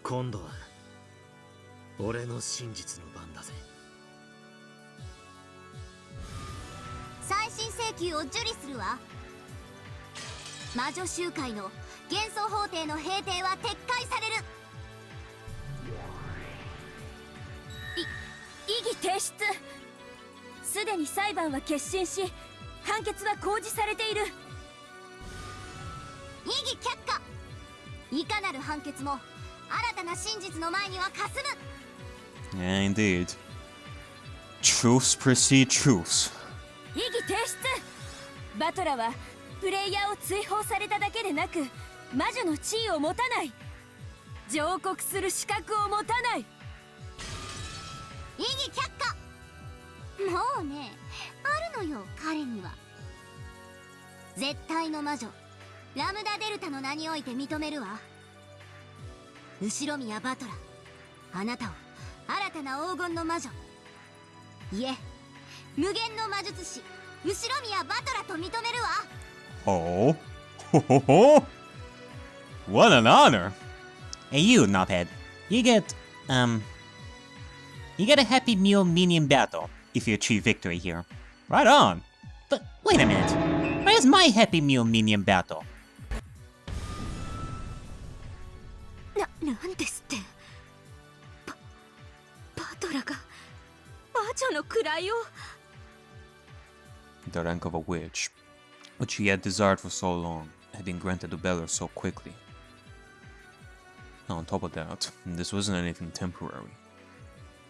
今度は俺の真実の番だぜ。再審請求を受理するわ。魔女集会の幻想法廷の閉廷は撤回される。異議提出。すでに裁判は結審し、判決は公示されている。異議却下。いかなる判決も新たな真実の前にはかすむ。 Yeah, indeed. Truths precede truths. 異議提出。バトラはプレイヤーを追放されただけでなく、魔女の地位を持たない。上告する資格を持たない。異議却下。もうね、あるのよ彼には。絶対の魔女ラムダデルタの名において認めるわ。後宮バトラ、あなたを新たな黄金の魔女、いえ無限の魔術師後宮バトラと認めるわ。Oh. Ho ho ho. What an honor. Hey you, knobhead. You get a Happy Meal minion battle if you achieve victory here. Right on. But wait a minute. Where's my Happy Meal minion battle? なんですって。バトラが魔女の位を。 The rank of a witch, which he had desired for so long, had been granted to Beller so quickly. Now, on top of that, this wasn't anything temporary.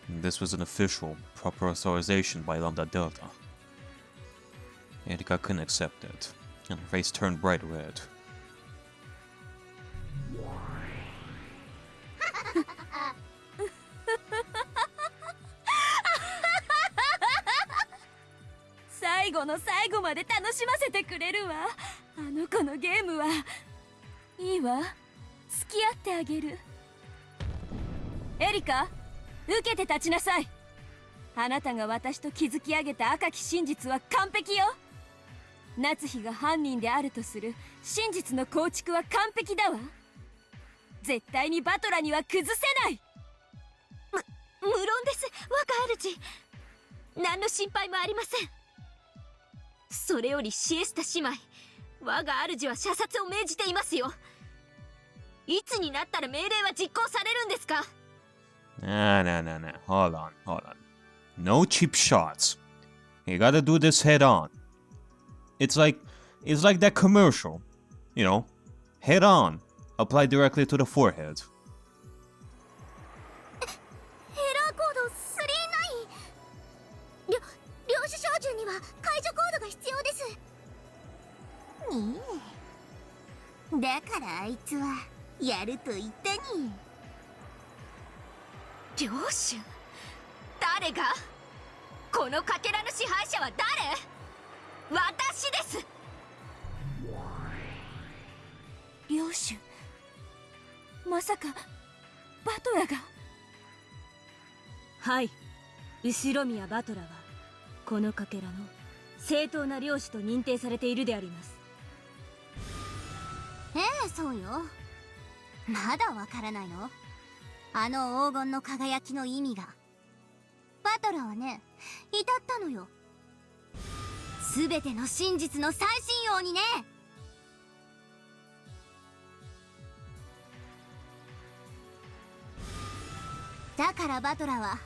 This was an official, proper authorization by Lambda Delta. Erika couldn't accept it, and her face turned bright red. 最後の最後まで楽しませてくれるわ。あの子のゲームは。いいわ、付き合ってあげる。エリカ、受けて立ちなさい。あなたが私と築き上げた赤き真実は完璧よ。夏日が犯人であるとする真実の構築は完璧だわ。絶対にバトラには崩せない。無論です、若主。何の心配もありません。それよりシエスタ姉妹、我が主は射殺を命じていますよ。いつになったら命令は実行されるんですか？ Nah. Hold on. No cheap shots. You gotta do this head on. It's like that commercial. You know, head on. Apply directly to the forehead. エラーコード39。領主照準には解除コードが必要です。ねえ、だからあいつはやると言ったに。領主？誰が？このかけらの支配者は誰？私です。領主、まさかバトラが？はい、後宮バトラはこのかけらの正当な領主と認定されているであります。ええ、そうよ。まだわからないの？あの黄金の輝きの意味が。バトラはね、至ったのよ。すべての真実の最新王にね。だからバトラは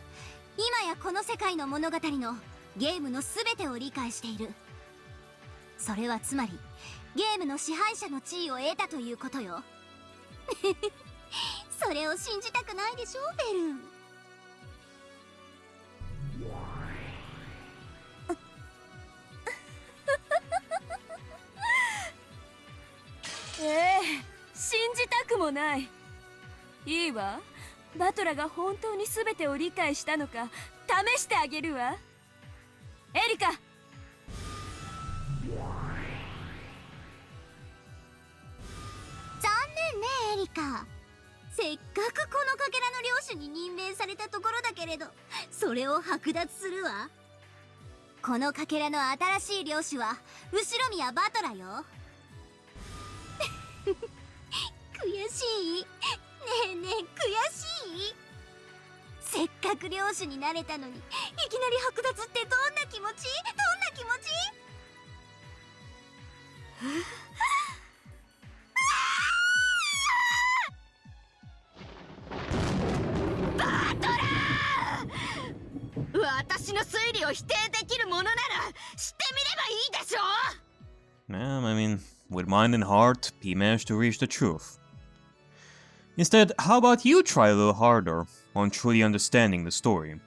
今やこの世界の物語のゲームの全てを理解している。それはつまりゲームの支配者の地位を得たということよ。それを信じたくないでしょベルン。信じたくもない。いいわ、バトラが本当に全てを理解したのか試してあげるわ。エリカ。残念ねエリカ。せっかくこのかけらの領主に任命されたところだけれど、それを剥奪するわ。このかけらの新しい領主は後宮バトラよ。悔しい？ねえねえ、悔格領主になれたのに、いきなり剥奪ってどんな気持ち？どんな気持ち？バトラー！私の推理を否定できるものなら知ってみればいいでしょ。 Yeah, I mean, with mind and heart, he managed to reach the truth. Instead, how about you try a little harder on truly understanding the story,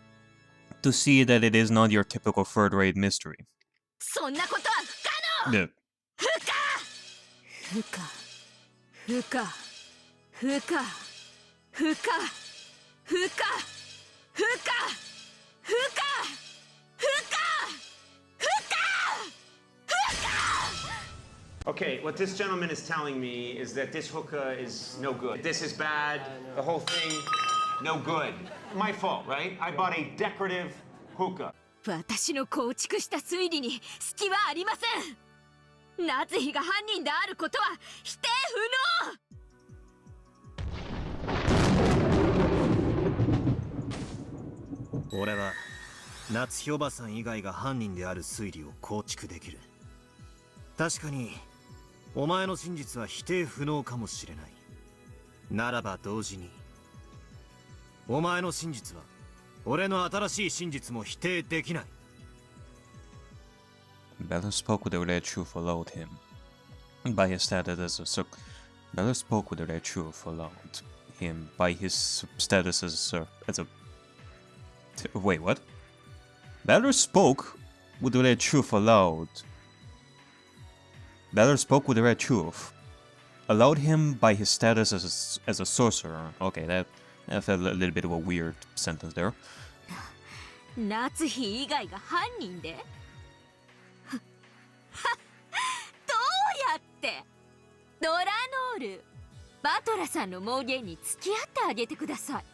to see that it is not your typical third-rate mystery. そんなことは不可能。 Yeah. 不可不可不可不可不可不可不可不可不可。 Okay, what this gentleman is telling me is that this hookah is no good. This is bad. The whole thing, no good. My fault, right? I bought a decorative hookah. 私の構築した推理に隙はありません。夏日が犯人であることは否定不能。俺は夏日おばさん以外が犯人である推理を構築できる。確かにお前の真実は否定不能かもしれない。ならば同時にお前の真実は俺の新しい真実も否定できない。 Bella spoke with the red truth allowed him. By his status as a Bella spoke with the red truth allowed him by his status as a wait, what? Bella spoke with the red truth allowed. Bella spoke with the red truth allowed him by his status as a sorcerer. Okay, that felt a little bit of a weird sentence there. 夏日以外が犯人で？どうやって？ドラノール、バトラさんの妄言に付き合ってあげてください。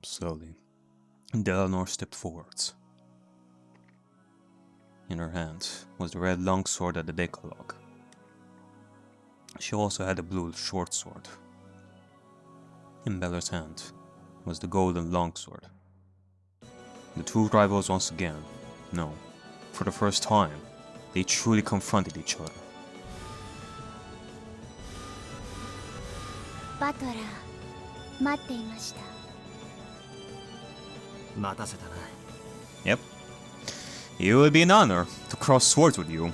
Slowly, Delanor stepped forwards. In her hand was the red longsword of the Decalogue. She also had a blue short sword. In Bella's hand was the golden longsword. The two rivals once again, no, for the first time, they truly confronted each other. バトラー、待っていました。待たせたな。 Yep. It would be an honor to cross swords with you.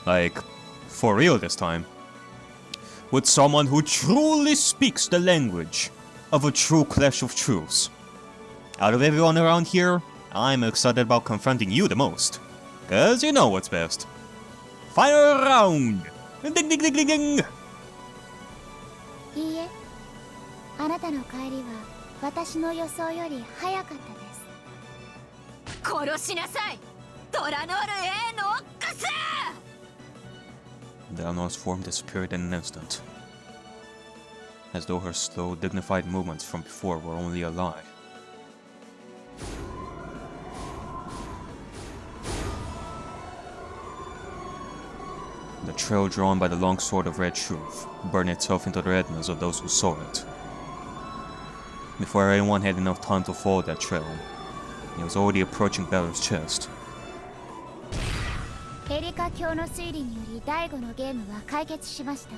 Like, for real this time. With someone who truly speaks the language of a true clash of truths. Out of everyone around here, I'm excited about confronting you the most. Cause you know what's best. Final round! Ding ding ding ding ding! いいえ、あなたの帰りは私の予想より早かったです。殺しなさい、ドラノール A ノックス。 Delanor's form disappeared in an instant. As though her slow, dignified movements from before were only a lie. The trail drawn by the longsword of red truth burned itself into the retinas of those who saw it. Before anyone had enough time to follow that trail, it was already approaching Bella's chest. エリカ卿の推理により第5のゲームは解決しました。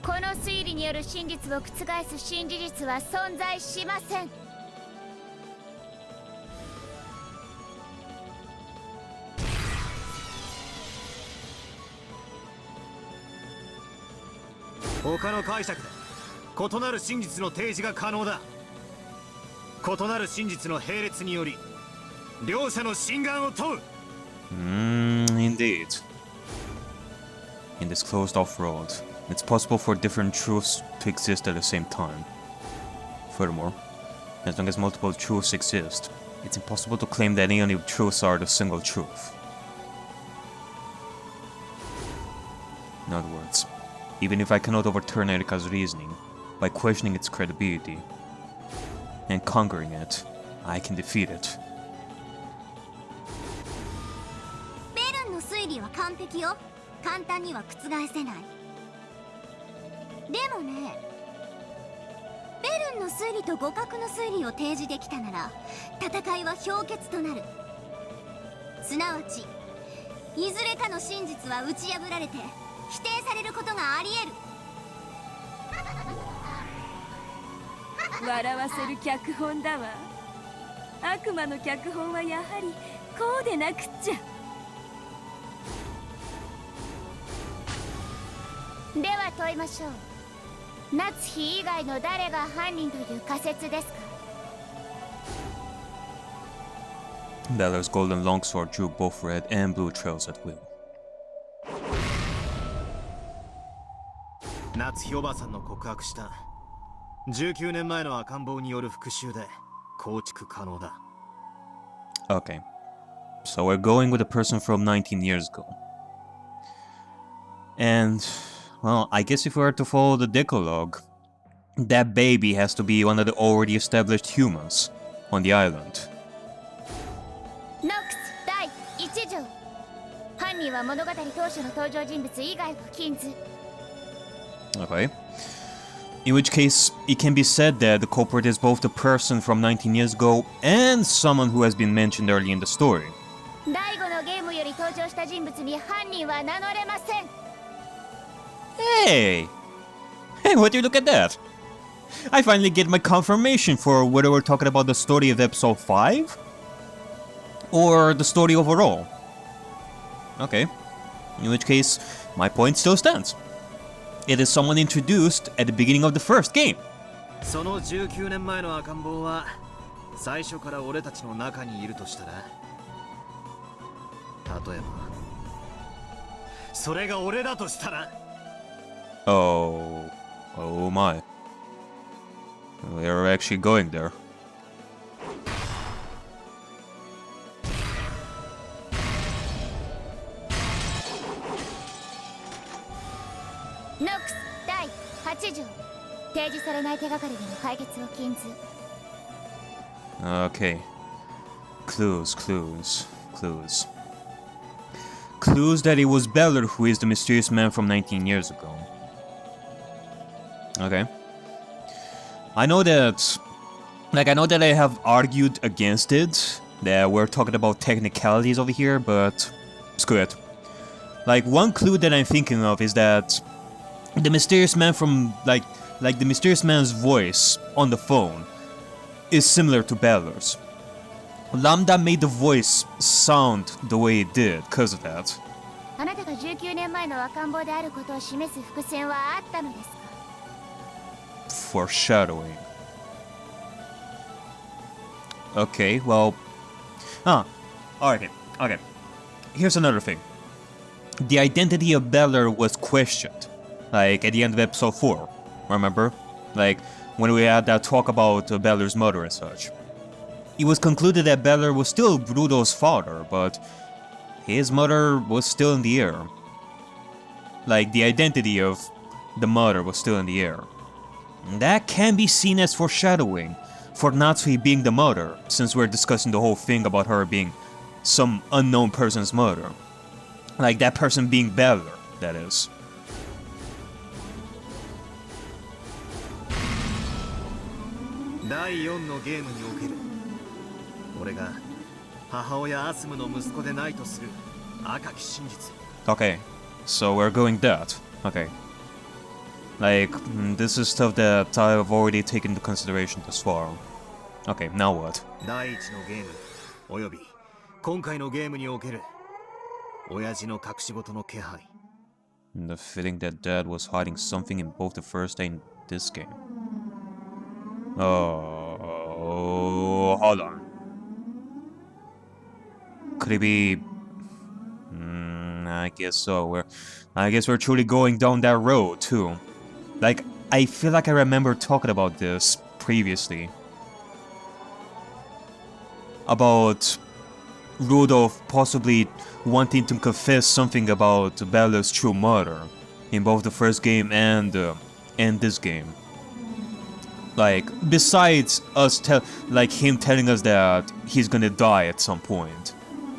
この推理による真実を覆す新事実は存在しません。他の解釈で異なる真実の提示が可能だ。異なる真実の並列により両者の真贋を問う。Indeed. In this closed-off world, it's possible for different truths to exist at the same time. Furthermore, as long as multiple truths exist, it's impossible to claim that any of the truths are the single truth. In other words, even if I cannot overturn Erika's reasoning by questioning its credibility and conquering it, I can defeat it. ベルンの推理は完璧よ。簡単には覆せない。でもね、ベルンの推理と互角の推理を提示できたなら戦いは氷結となる。すなわちいずれかの真実は打ち破られて否定されることがあり得る。笑わせる脚本だわ。悪魔の脚本はやはりこうでなくっちゃ。では問いましょう。夏日以外の誰が犯人という仮説ですか？ Balor's golden longsword drew both red and blue trails at will. 夏日おばさんの告白した19年前の赤ん坊による復讐で構築可能だ。 Okay, so we're going with a person from 19 years ago. And, well, I guess if we were to follow the Decalogue, that baby has to be one of the already established humans on the island. ノックス第1条。犯人は物語当初の登場人物以外は禁ず。 Okay. In which case, it can be said that the culprit is both the person from 19 years ago and someone who has been mentioned early in the story. 第5のゲームより登場した人物に犯人は名乗れません。 Hey! Hey, would you look at that? I finally get my confirmation for whether we're talking about the story of episode 5? Or the story overall? Okay. In which case, my point still stands. It is someone introduced at the beginning of the first game. その19年前の赤ん坊は最初から俺たちの中にいるとしたら、例えばそれが俺だとしたら。 Oh my. We're actually going there. ノックス第8条。提示されない手がかりでの解決を禁ず。 Okay. Clues. Clues that it was Beller who is the mysterious man from 19 years ago. Okay. I know that I have argued against it, that we're talking about technicalities over here, but screw it. Like, one clue that I'm thinking of is that the mysterious man from, like the mysterious man's voice on the phone is similar to Balor's. Lambda made the voice sound the way it did because of that. あなたが19年前の赤ん坊であることを示す伏線はあったのですか？ Foreshadowing. Okay, well... Okay. Here's another thing. The identity of Balor was questioned. Like, at the end of episode 4. Remember? Like, when we had that talk about Balor's mother and such. It was concluded that Balor was still Brudo's father, but his mother was still in the air. Like, the identity of the mother was still in the air. That can be seen as foreshadowing for Natsui being the mother, since we're discussing the whole thing about her being some unknown person's mother. Like, that person being Balor, that is. 第4のゲームにおける俺が母親アスムの息子でないとする赤き真実。 Okay, so we're going that. Okay. Like, this is stuff that I've already taken into consideration thus far. Okay, now what? 第1のゲームおよび今回のゲームにおける親父の隠し事の気配。 The feeling that Dad was hiding something in both the first and this game. Oh, hold on. Could it be? I guess so. I guess we're truly going down that road too. Like, I feel like I remember talking about this previously. About Rudolph possibly wanting to confess something about Balor's true mother in both the first game and this game. Like, besides him telling us that he's gonna die at some point,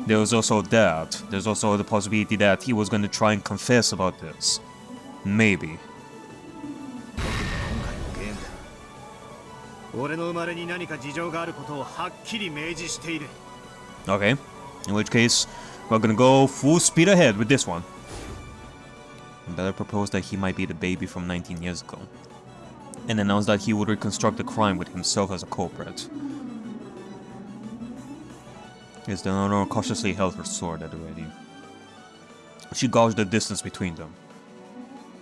there was also that. There's also the possibility that he was gonna try and confess about this. Maybe. 俺の生まれに何か事情があることをはっきり明示している。 Okay, in which case, we're gonna go full speed ahead with this one. Bella proposed that he might be the baby from 19 years ago, and announced that he would reconstruct the crime with himself as a culprit. Yes, the owner cautiously held her sword at the ready. She gauged the distance between them.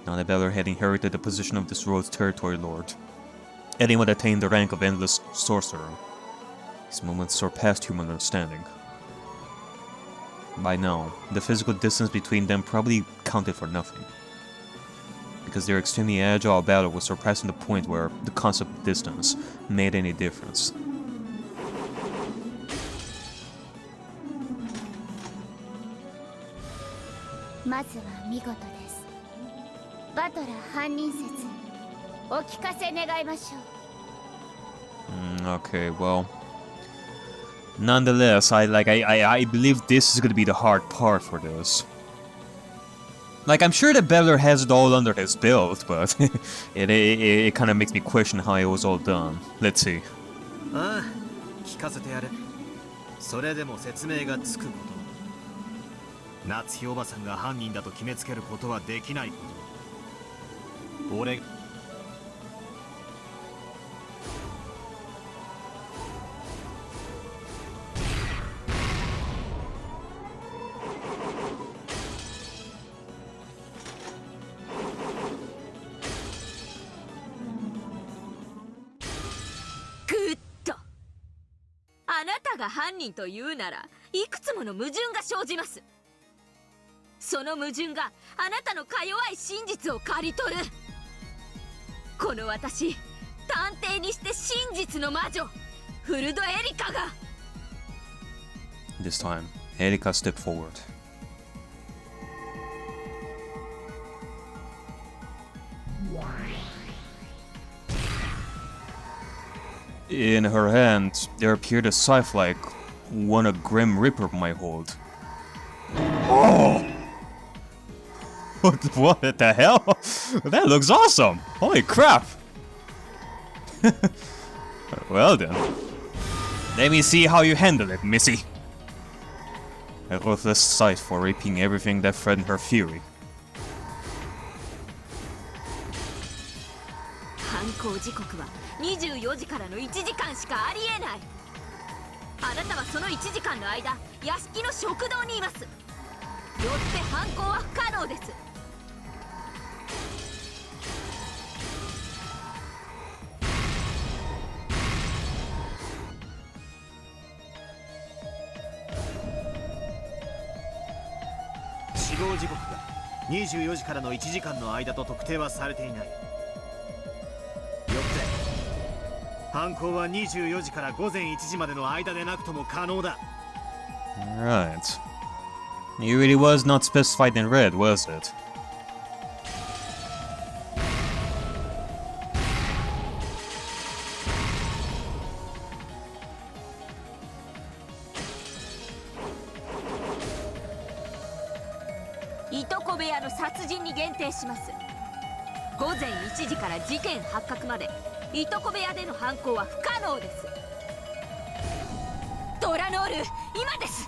Now that Bella had inherited the position of this world's territory lord, anyone had attained the rank of endless sorcerer. His movements surpassed human understanding. By now, the physical distance between them probably counted for nothing, because their extremely agile battle was surpassing the point where the concept of distance made any difference. Okay, well, nonetheless, I believe this is gonna be the hard part for this. Like, I'm sure that Beller has it all under his belt, but it kind of makes me question how it was all done. Let's see. ああ、聞かせてやる。それでも説明がつくこと。夏日おばさんが犯人だと決めつけることはできないこと。俺。あなたが犯人というならいくつもの矛盾が生じます。その矛盾があなたのか弱い真実を刈り取る。この私、探偵にして真実の魔女フルド・エリカが。 This time, Erika stepped forward. In her hand, there appeared a scythe like one a Grim Reaper might hold. Oh! What the hell? That looks awesome! Holy crap! Well then. Let me see how you handle it, Missy. A ruthless scythe for reaping everything that threatened her fury. 犯行時刻は24時からの1時間しかありえない。あなたはその1時間の間、屋敷の食堂にいます。よって犯行は不可能です。死亡時刻が24時からの1時間の間と特定はされていない。犯行は24時から午前1時までの間でなくとも可能だ。Right. It really was not specified in red, was it? Itoko部屋の殺人に限定します。午前1時から事件発覚までいとこ部屋での犯行は不可能です。ドラノール、今です。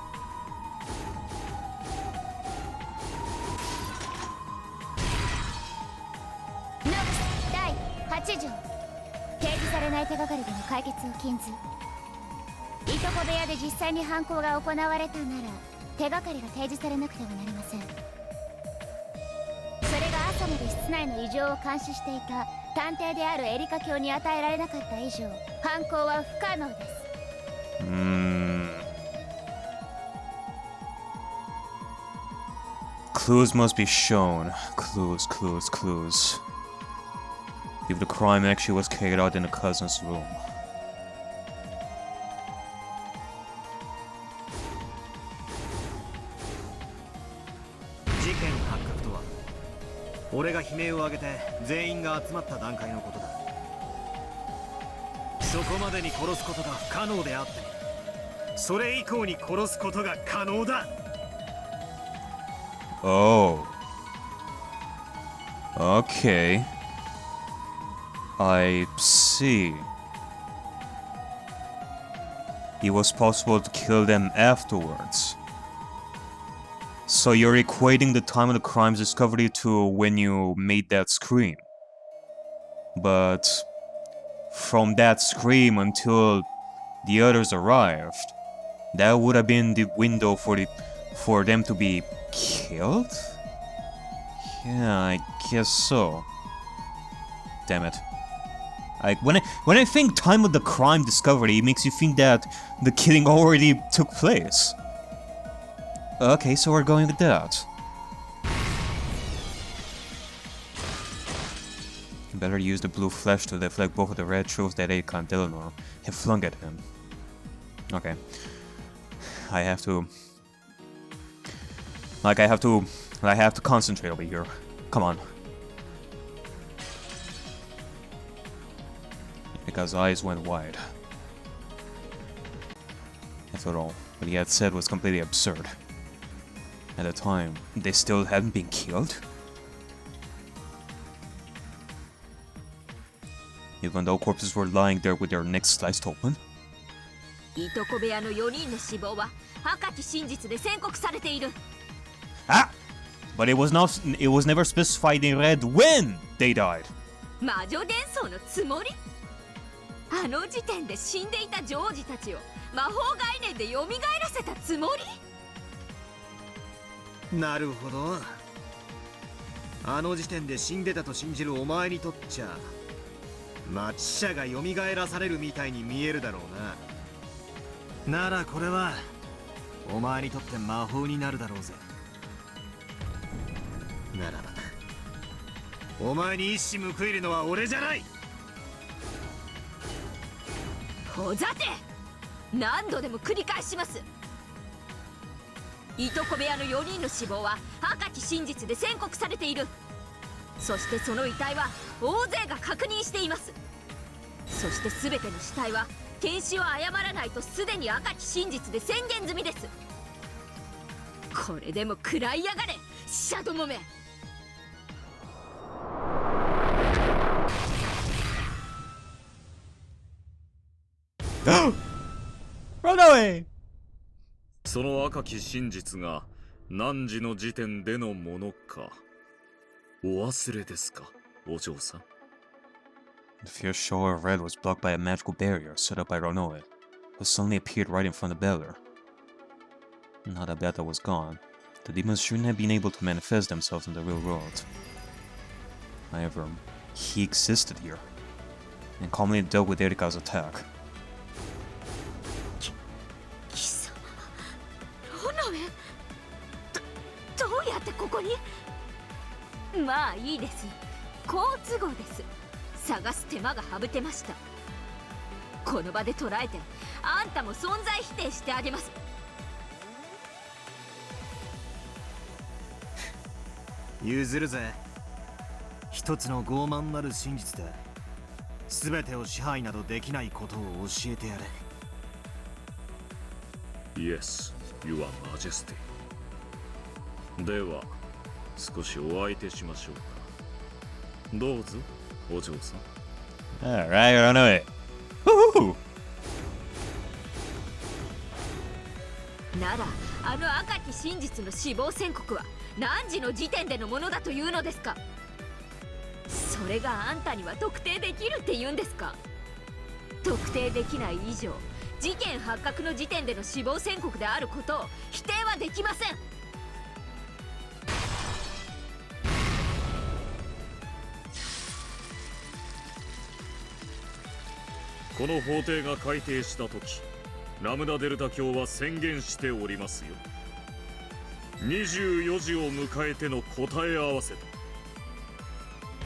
ノックス第8条、提示されない手がかりでの解決を禁ず。いとこ部屋で実際に犯行が行われたなら手がかりが提示されなくてはなりません。それが朝まで室内の異常を監視していた探偵であるエリカ卿に与えられなかった以上、犯行は不可能です。Clues must be shown. Clues, clues, clues. If the crime actually was carried out in the cousin's room. 事件発覚とは俺が悲鳴を上げて全員が集まった段階のことだ。そこまでに殺すことが不可能であって、それ以降に殺すことが可能だ。Oh. Okay. I see. it was possible to kill them afterwards. So you're equating the time of the crime's discovery to when you made that scream. But from that scream until the others arrived, that would have been the window for them to be killed? Yeah, I guess so. Damn it. When I think time of the crime discovery, it makes you think that the killing already took place. Okay, so we're going with that. Better use the blue flash to deflect both of the red shows that Erika and Eleanor have flung at him. Okay. I have to concentrate over here. Come on. Erika's eyes went wide. After all, what he had said was completely absurd. At the time, they still hadn't been killed? Even though corpses were lying there with their necks sliced open? いとこ部屋の4人の死亡は赤き真実で宣告されている。 Ah! But it was never specified in red when they died. 魔女伝送のつもり？あの時点で死んでいたジョージたちを魔法概念で蘇らせたつもり？なるほど。あの時点で死んでたと信じるお前にとっちゃ、死者が蘇らされるみたいに見えるだろうな。ならこれはお前にとって魔法になるだろうぜ。ならばお前に一矢報いるのは俺じゃない。ほざて、何度でも繰り返します。いとこ部屋の4人の死亡は赤き真実で宣告されている。そしてその遺体は大勢が確認しています。そして全ての死体は検視を誤らないとすでに赤き真実で宣言済みです。これでも食らいやがれ、死者どもめ。Run away! その赤き真実が何時の時点でのものかお忘れですか、お嬢さん。 The fierce show of red was blocked by a magical barrier set up by Ronoe, who suddenly appeared right in front of Beller. Now that Beta was gone, the demons shouldn't have been able to manifest themselves in the real world. However, he existed here, and calmly dealt with Erika's attack. 貴様、ロノエ、どうやってここに？まあいいです。好都合です。探す手間が省けました。この場で捕らえて、あんたも存在否定してあげます。譲るぜ。一つの傲慢なる真実だ。全てを支配などできないことを教えてやれ。Yes, Your Majesty. では、少しお相手しましょうか。どうぞ、お嬢さん。Alright, Ronoe. Woohoo! なら、あの赤き真実の死亡宣告は何時の時点でのものだというのですか？それがあんたには特定できるって言うんですか？特定できない以上、事件発覚の時点での死亡宣告であることを否定はできません。この法廷が改定したとき、ラムダデルタ教は宣言しておりますよ。24時を迎えての答え合わせと。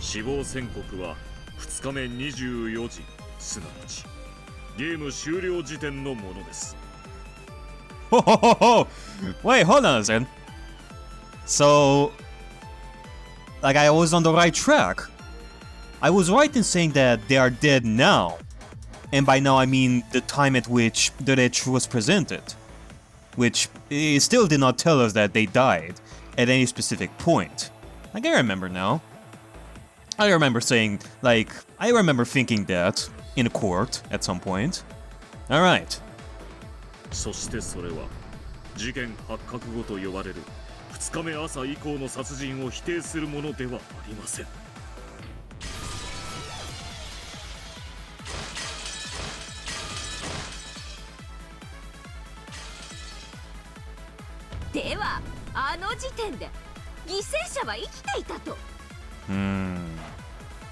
死亡宣告は2日目24時、すなわちゲーム終了時点のものです。Ho ho ho ho! Wait, hold on a second. So, like I was on the right track. I was right in saying that they are dead now. And by now I mean the time at which the ledge was presented. Which it still did not tell us that they died at any specific point. Like I remember now. I remember saying, like, I remember thinking that in a court at some point. Alright. そしてそれは事件発覚後と呼ばれる2日目朝以降の殺人を否定するものではありません。ではあの時点で犠牲者は生きていたと。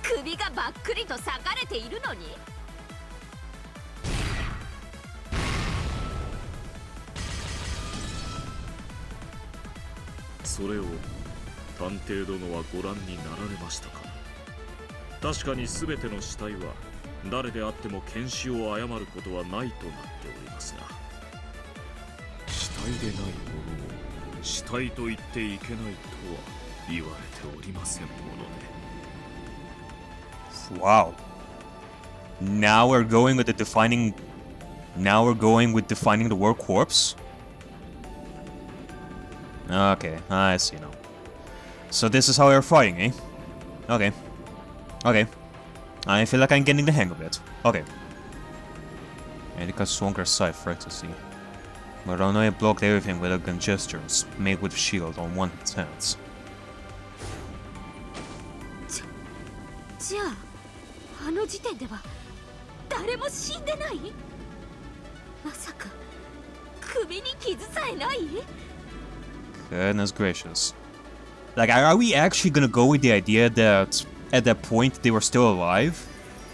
首がばっくりと裂かれているのに。それを探偵殿はご覧になられましたか。確かに全ての死体は誰であっても検視を誤ることはないとなっておりますが、死体でないものを死体と言っていけないとは言われておりませんもので。Wow. Now we're going with the defining. Now we're going with defining the word corpse. Okay, I see now. So this is how we're fighting, eh? Okay. Okay. I feel like I'm getting the hang of it. Okay. Erika swung her side for ecstasy. But Onoe blocked everything with elegant gestures, made with shield on one of its hands. じゃあ、あの時点では誰も死んでない？まさか首に傷さえない？ Goodness gracious. Like, are we actually gonna go with the idea that at that point they were still alive?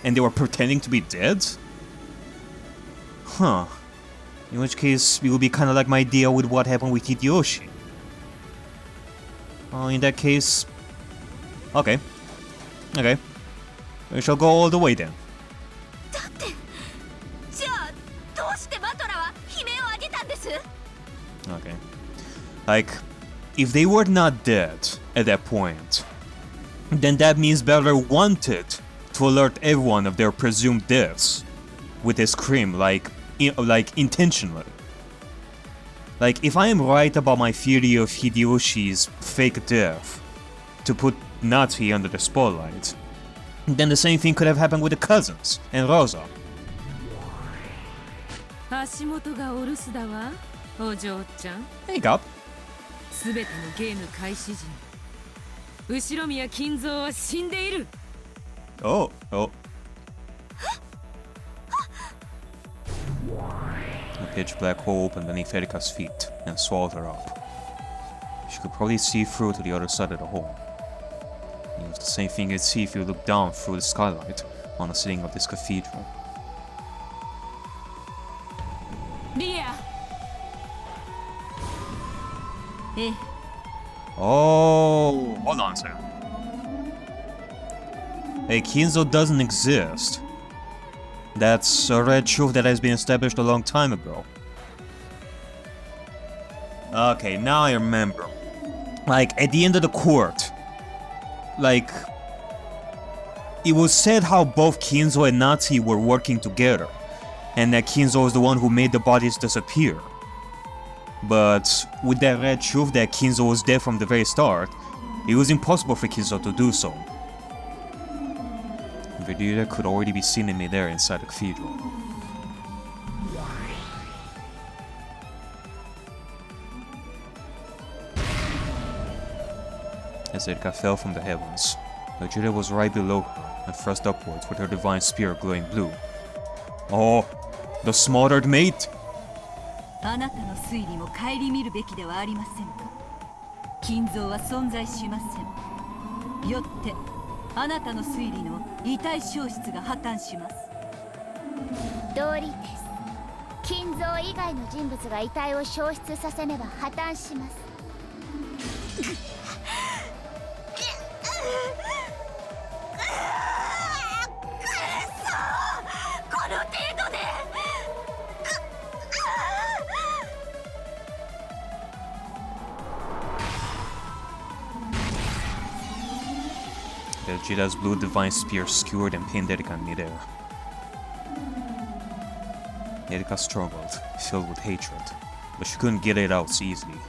And they were pretending to be dead? Huh. In which case, it would be kinda like my idea with what happened with Hideyoshi. Oh, in that case... Okay. Okay. We shall go all the way then. だって、じゃあどうしてマトラは悲鳴を上げたんです？ Okay. Like, if they were not dead at that point, then that means Butler wanted to alert everyone of their presumed deaths with his scream, like intentionally. Like, if I am right about my theory of Hideyoshi's fake death to put Natsuki under the spotlight, then the same thing could have happened with the cousins and Rosa. 足元がお留守だわ、お嬢ちゃん。Hey, Gop. すべてのゲーム開始時に後宮金蔵は死んでいる。Oh. A pitch black hole opened beneath Erika's feet and swallowed her up. She could probably see through to the other side of the hole. It was the same thing you'd see if you looked down through the skylight on the ceiling of this cathedral. リア。Oh, hold on a second. Hey, Kinzo doesn't exist. That's a red truth that has been established a long time ago. Okay, now I remember. Like, at the end of the court, like, it was said how both Kinzo and Natsuki were working together, and that Kinzo was the one who made the bodies disappear. But with that red truth that Kinzo was dead from the very start, it was impossible for Kinzo to do so. Vegeta could already be seen in midair inside the cathedral. As Erika fell from the heavens, Vegeta was right below her and thrust upwards with her divine spear glowing blue. Oh, the slaughtered mate! あなたの推理も顧みるべきではありませんか。金蔵は存在しません。よってあなたの推理の遺体消失が破綻します。道理です。金蔵以外の人物が遺体を消失させねば破綻します。この程度で。Vegeta's blue divine spear skewered and pinned Erika in midair. Erika struggled, filled with hatred, but she couldn't get it out so easily.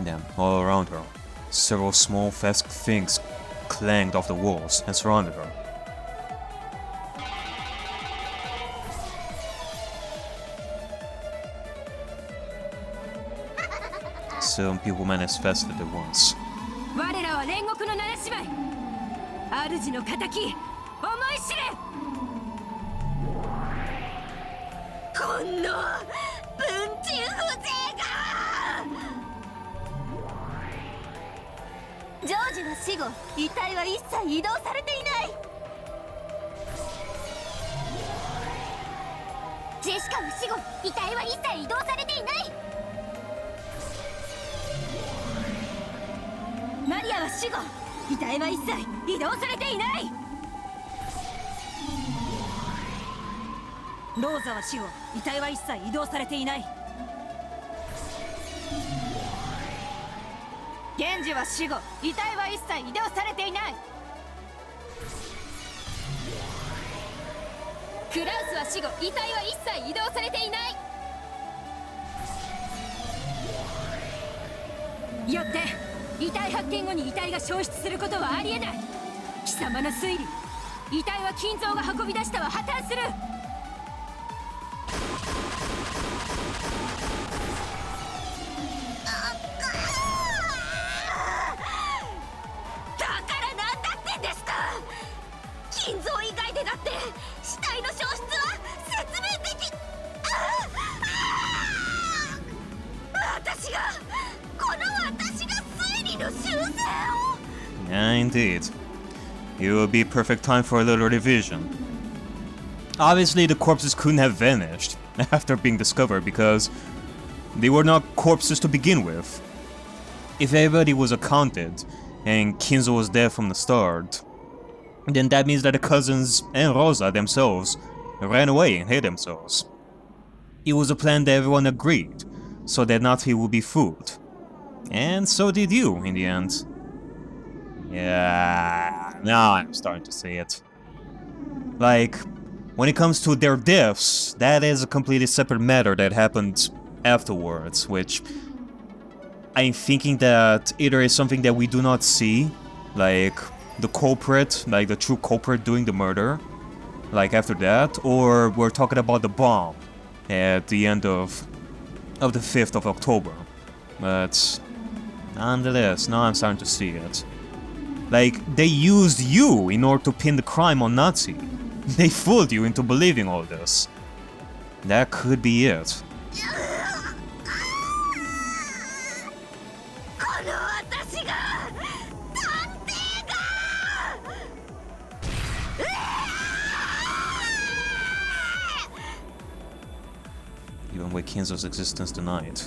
Then, all around her, several small fast things clanged off the walls and surrounded her. Some people manifested at once. 我らは煉獄の七姉妹。主の仇、思い知れ。この文鎮風情が。ジョージは死後、遺体は一切移動されていない。ジェシカは死後、遺体は一切移動されていない。マリアは死後、遺体は一切移動されていない。ローザは死後、遺体は一切移動されていない。ゲンジは死後、遺体は一切移動されていない。クラウスは死後、遺体は一切移動されていない。よって遺体発見後に遺体が消失することはありえない。貴様の推理、遺体は金蔵が運び出したは破綻する。だからなんだってんですか。金蔵以外でだって死体の消失は説明でき。私が推理の修正を。 Yeah, indeed. It would be perfect time for a little revision. Obviously, the corpses couldn't have vanished after being discovered because they were not corpses to begin with. If everybody was accounted and Kinzo was dead from the start, then that means that the cousins and Rosa themselves ran away and hid themselves. It was a plan that everyone agreed, so that Natsuki would be fooled. And so did you, in the end. Yeah, now I'm starting to see it. Like, when it comes to their deaths, that is a completely separate matter that happened afterwards, which I'm thinking that either is something that we do not see, like the culprit, like the true culprit doing the murder, like after that, or we're talking about the bomb at the end of the 5th of October. But nonetheless, now I'm starting to see it. Like, they used you in order to pin the crime on Nazi. They fooled you into believing all this. That could be it. Even with Kinzo's existence denied,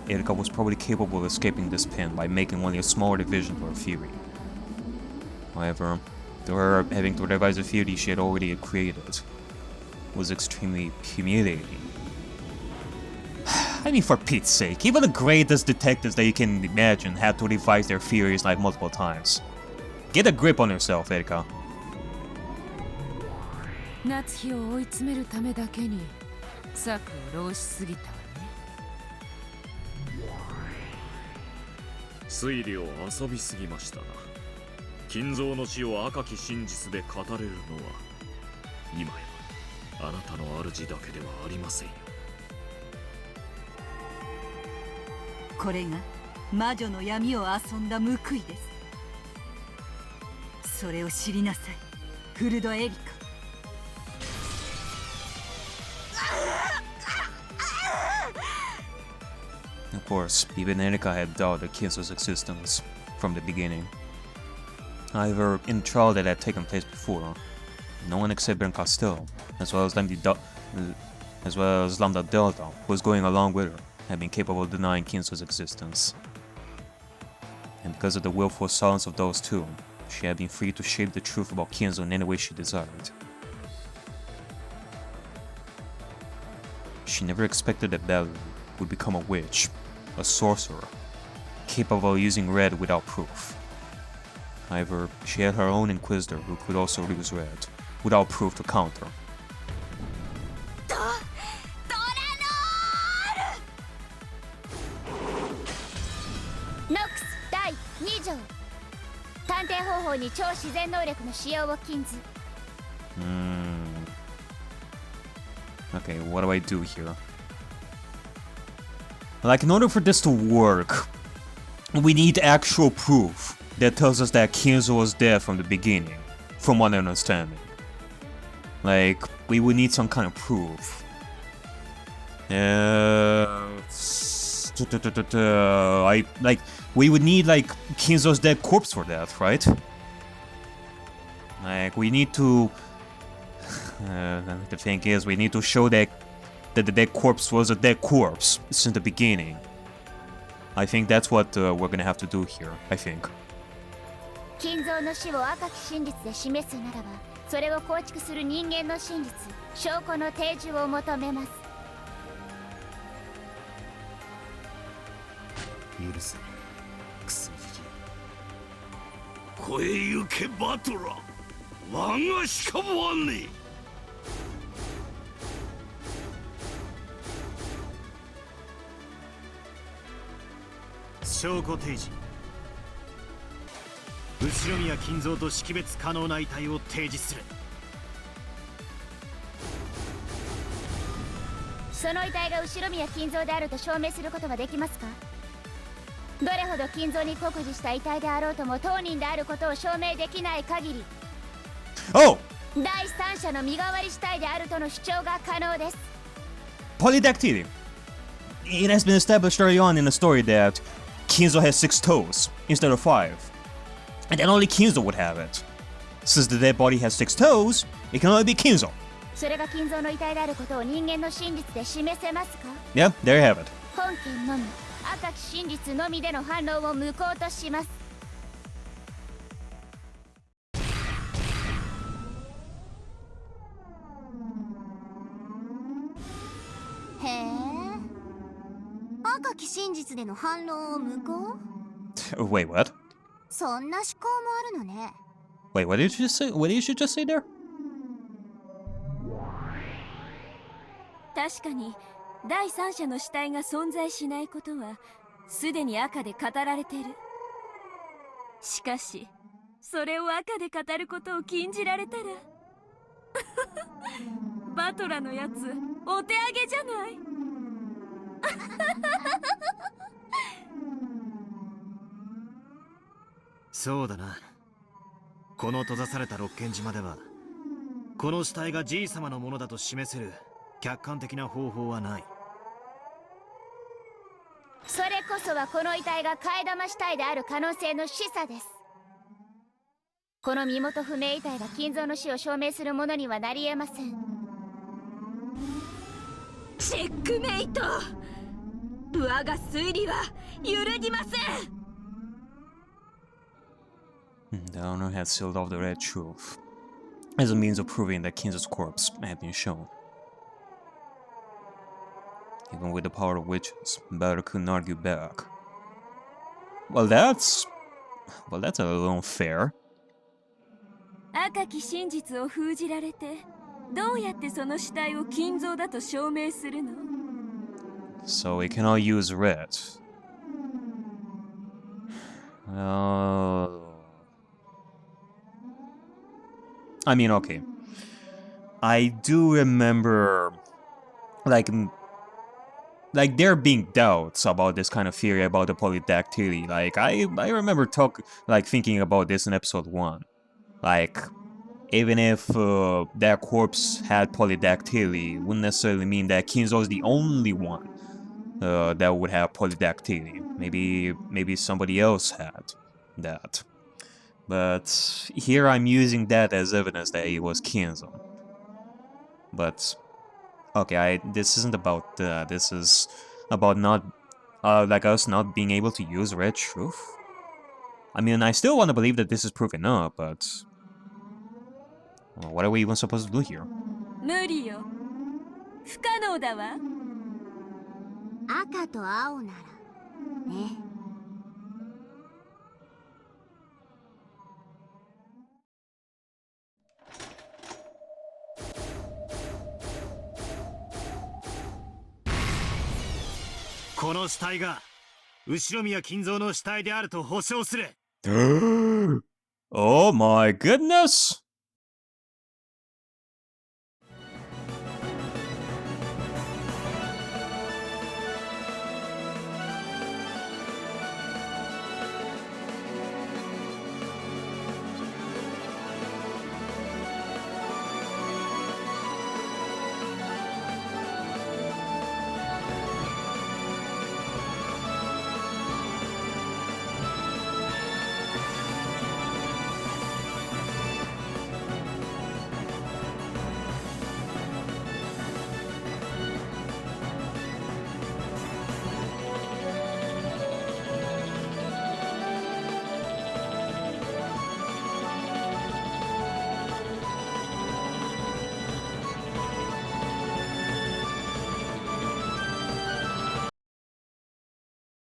Erika was probably capable of escaping this pin by making only a small revision to her theory. However, her having to revise a theory she had already created was extremely humiliating. I mean, for Pete's sake, even the greatest detectives that you can imagine had to revise their theories like multiple times. Get a grip on yourself, Erika. 夏日を追い詰めるためだけに策を浪しすぎたわね。推理を遊びすぎましたな。金蔵の死を赤き真実で語れるのは今やあなたの主だけではありませんよ。これが魔女の闇を遊んだ報いです。それを知りなさい、フルドエリカ。Of course, even Erika had doubted Kinzo's existence from the beginning. However, in the trial that had taken place before, no one except Ben Castell, as well as Lambda Delta, who was going along with her, had been capable of denying Kinzo's existence. And because of the willful silence of those two, she had been free to shape the truth about Kinzo in any way she desired. She never expected that Belle would become a witch, a sorcerer, capable of using red without proof. However, she had her own Inquisitor who could also use red, without proof to counter. Nox 第2条探偵方法に超自然能力の使用を禁ず。Okay, what do I do here? Like, in order for this to work, we need actual proof that tells us that Kinzo was dead from the beginning, from what I understand. Like, we would need some kind of proof. We would need, like, Kinzo's dead corpse for that, right? Like, we need to... the thing is, we need to show that the dead corpse was a dead corpse since the beginning. I think that's what we're gonna have to do here, I think. 金蔵の死を赤き真実で示すならば、それを構築する人間の真実、証拠の提示を求めます。許せ、クソじじい。声ゆけバトラー、我がしかもあんねえ。証拠提示。後ろ宮金蔵と識別可能な遺体を提示する。その遺体が後ろ宮金蔵であると証明することはできますか？どれほど金蔵に酷似した遺体であろうとも当人であることを証明できない限り、Oh! 第三者の身代わり死体であるとの主張が可能です。 Polydactyly. It has been established early on in the story that Kinzo has 6 toes instead of 5. And then only Kinzo would have it. Since the dead body has 6 toes, it can only be Kinzo. それが金蔵の遺体であることを人間の真実で示せますか？ Yep, there you have it. 本件のみ、赤き真実のみでの反論を無効とします。へえ、赤き真実での反論を無効？ Wait, what? そんな思考もあるのね。 Wait, what did you just say? What did you just say there? 確かに第三者の死体が存在しないことはすでに赤で語られてる。しかしそれを赤で語ることを禁じられたらバトラのやつお手上げじゃない。そうだな。この閉ざされた六軒島ではこの死体がじい様のものだと示せる客観的な方法はない。それこそはこの遺体が替え玉死体である可能性の示唆です。この身元不明遺体が金蔵の死を証明するものにはなり得ません。チェックメイト。我が推理は揺るぎません。The owner had sealed off the red truth as a means of proving that Kinzo's corpse had been shown. Even with the power of witches, Battle couldn't argue back. Well, that's a little unfair. 赤き真実を封じられて、どうやってその死体を金蔵だと証明するの？ So we cannot use red. I mean, okay. I do remember, like there being doubts about this kind of theory about the polydactyly. Like I remember thinking about this in episode 1. Like, even if that corpse had polydactyly, wouldn't necessarily mean that Kinzo is the only one that would have polydactyly. Maybe somebody else had that. But here I'm using that as evidence that it was Kinzo. But okay, this isn't about this is about not like us not being able to use red truth. I mean, I still want to believe that this is proof enough, but well, what are we even supposed to do here? 無理よ。不可能だわ。赤と青ならね。この死体が後宮金蔵の死体であると保証する。Oh my goodness!